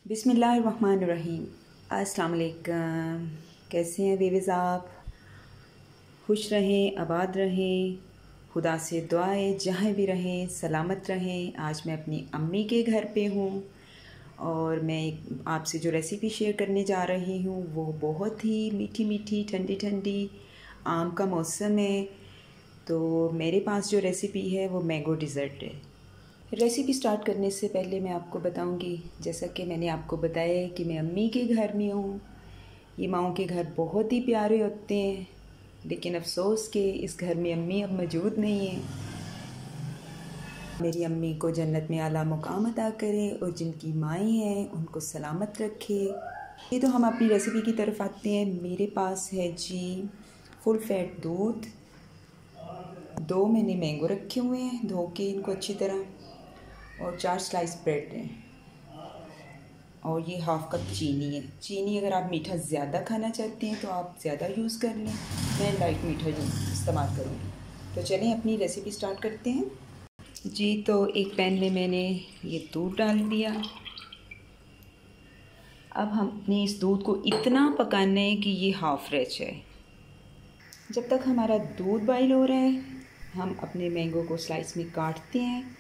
बिस्मिल्लाहिर्रहमानिर्रहीम। अस्सलाम वालेकुम। कैसे हैं वीवर्स आप? खुश रहें, आबाद रहें। खुदा से दुआ है जहाँ भी रहें सलामत रहें। आज मैं अपनी अम्मी के घर पे हूँ और मैं आपसे जो रेसिपी शेयर करने जा रही हूँ वो बहुत ही मीठी मीठी ठंडी ठंडी आम का मौसम है। तो मेरे पास जो रेसिपी है वो मैंगो डिज़र्ट है। रेसिपी स्टार्ट करने से पहले मैं आपको बताऊंगी, जैसा कि मैंने आपको बताया है कि मैं अम्मी के घर में हूँ। ये माओं के घर बहुत ही प्यारे होते हैं, लेकिन अफसोस कि इस घर में अम्मी अब मौजूद नहीं है। मेरी अम्मी को जन्नत में आला मुकाम अता करे और जिनकी माएँ हैं उनको सलामत रखे। ये तो हम अपनी रेसिपी की तरफ आते हैं। मेरे पास है जी फुल फैट दूध, 2 मैंने मैंगो रखे हुए हैं धो के इनको अच्छी तरह, और 4 स्लाइस ब्रेड हैं, और ये हाफ़ कप चीनी है। चीनी अगर आप मीठा ज़्यादा खाना चाहते हैं तो आप ज़्यादा यूज़ कर लें, मैं लाइट मीठा इस्तेमाल करूँगी। तो चलें अपनी रेसिपी स्टार्ट करते हैं जी। तो एक पैन में मैंने ये दूध डाल दिया। अब हमने इस दूध को इतना पकाना है कि ये हाफ़ रह जाए। जब तक हमारा दूध बॉईल हो रहा है हम अपने मैंगो को स्लाइस में काटते हैं।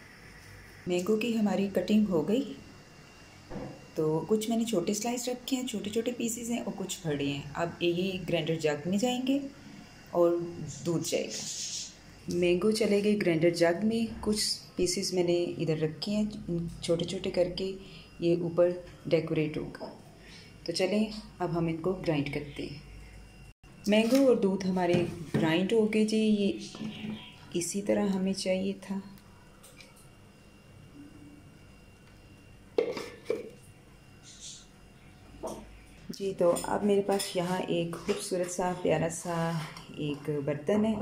मैंगो की हमारी कटिंग हो गई, तो कुछ मैंने छोटे स्लाइस रखे हैं, छोटे छोटे पीसेस हैं, और कुछ बड़े हैं। अब ये ग्राइंडर जग में जाएंगे और दूध जाएगा। मैंगो चले गए ग्राइंडर जग में। कुछ पीसेस मैंने इधर रखे हैं छोटे छोटे करके, ये ऊपर डेकोरेट होगा। तो चलें अब हम इनको ग्राइंड करते हैं। मैंगो और दूध हमारे ग्राइंड हो गए जी। ये इसी तरह हमें चाहिए था। जी तो अब मेरे पास यहाँ एक खूबसूरत सा प्यारा सा एक बर्तन है।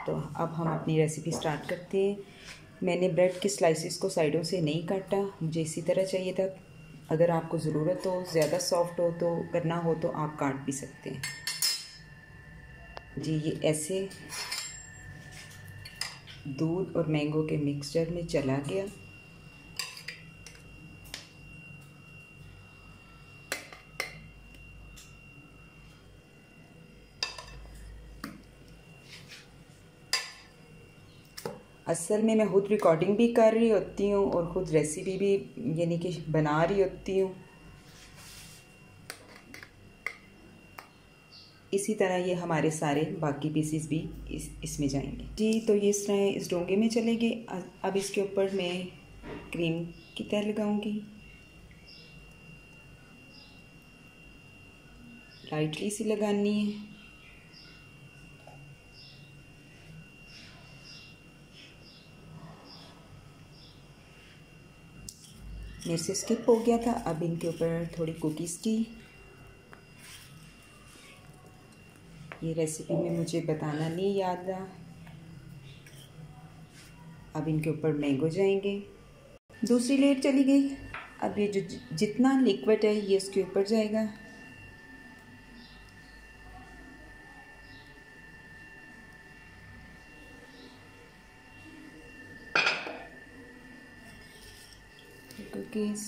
तो अब हम अपनी रेसिपी स्टार्ट करते हैं। मैंने ब्रेड के स्लाइसेस को साइडों से नहीं काटा, मुझे इसी तरह चाहिए था। अगर आपको ज़रूरत हो, ज़्यादा सॉफ्ट हो तो करना हो तो आप काट भी सकते हैं जी। ये ऐसे दूध और मैंगो के मिक्सचर में चला गया। असल में मैं खुद रिकॉर्डिंग भी कर रही होती हूँ और ख़ुद रेसिपी भी यानी कि बना रही होती हूँ। इसी तरह ये हमारे सारे बाकी पीसेस भी इसमें जाएंगे जी। तो ये इस तरह इस डोंगे में चलेंगे। अब इसके ऊपर मैं क्रीम की तह लगाऊंगी, लाइटली सी लगानी है। मेरे से स्किप हो गया था। अब इनके ऊपर थोड़ी कुकीज़ की, ये रेसिपी में मुझे बताना नहीं याद रहा। अब इनके ऊपर मैंगो जाएंगे। दूसरी लेयर चली गई। अब ये जो जितना लिक्विड है ये इसके ऊपर जाएगा। कुकीज़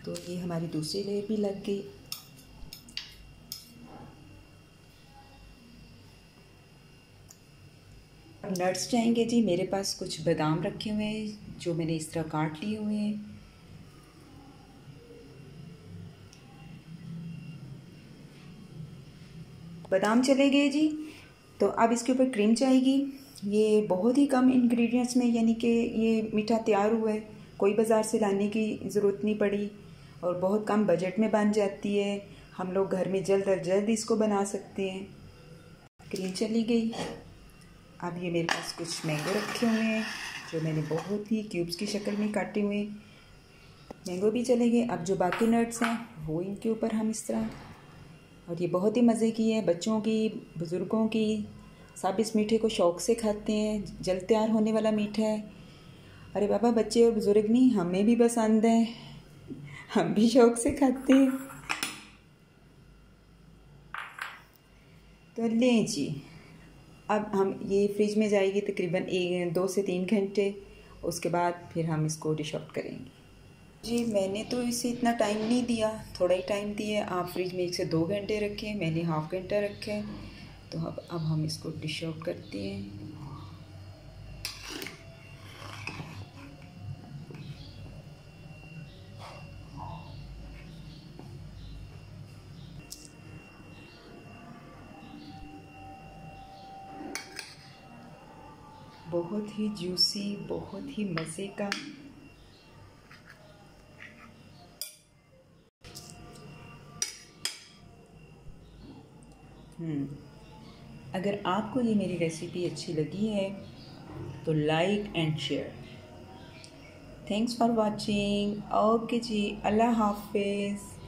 तो ये हमारी दूसरी लेयर भी लग गई। नट्स जाएंगे जी। मेरे पास कुछ बादाम रखे हुए हैं जो मैंने इस तरह काट लिए हुए हैं। बादाम चले गए जी। तो अब इसके ऊपर क्रीम जाएगी। ये बहुत ही कम इंग्रेडिएंट्स में यानी कि ये मीठा तैयार हुआ है, कोई बाज़ार से लाने की ज़रूरत नहीं पड़ी और बहुत कम बजट में बन जाती है। हम लोग घर में जल्द अज जल्द इसको बना सकते हैं। क्रीम चली गई। अब ये मेरे पास कुछ मैंगो रखे हुए हैं जो मैंने बहुत ही क्यूब्स की शक्ल में काटे हुए। मैंगो भी चले गए। अब जो बाकी नट्स हैं वो इनके ऊपर हम इस तरह, और ये बहुत ही मज़े की है। बच्चों की, बुज़ुर्गों की, सब इस मीठे को शौक़ से खाते हैं। जल्द तैयार होने वाला मीठा है। अरे बाबा, बच्चे और बुज़ुर्ग नहीं, हमें भी पसंद है, हम भी शौक़ से खाते हैं। तो लें जी। अब हम ये फ्रिज में जाएगी तकरीबन 2 से 3 घंटे, उसके बाद फिर हम इसको डिश आउट करेंगे। जी मैंने तो इसे इतना टाइम नहीं दिया, थोड़ा ही टाइम दिया। आप फ्रिज में 1 से 2 घंटे रखें, मैंने हाफ़ घंटा रखा है। तो अब हम इसको डिश आउट करते हैं। बहुत ही जूसी, बहुत ही मज़े का। अगर आपको ये मेरी रेसिपी अच्छी लगी है तो like and share. Thanks for watching. Okay जी, अल्लाह हाफिज़।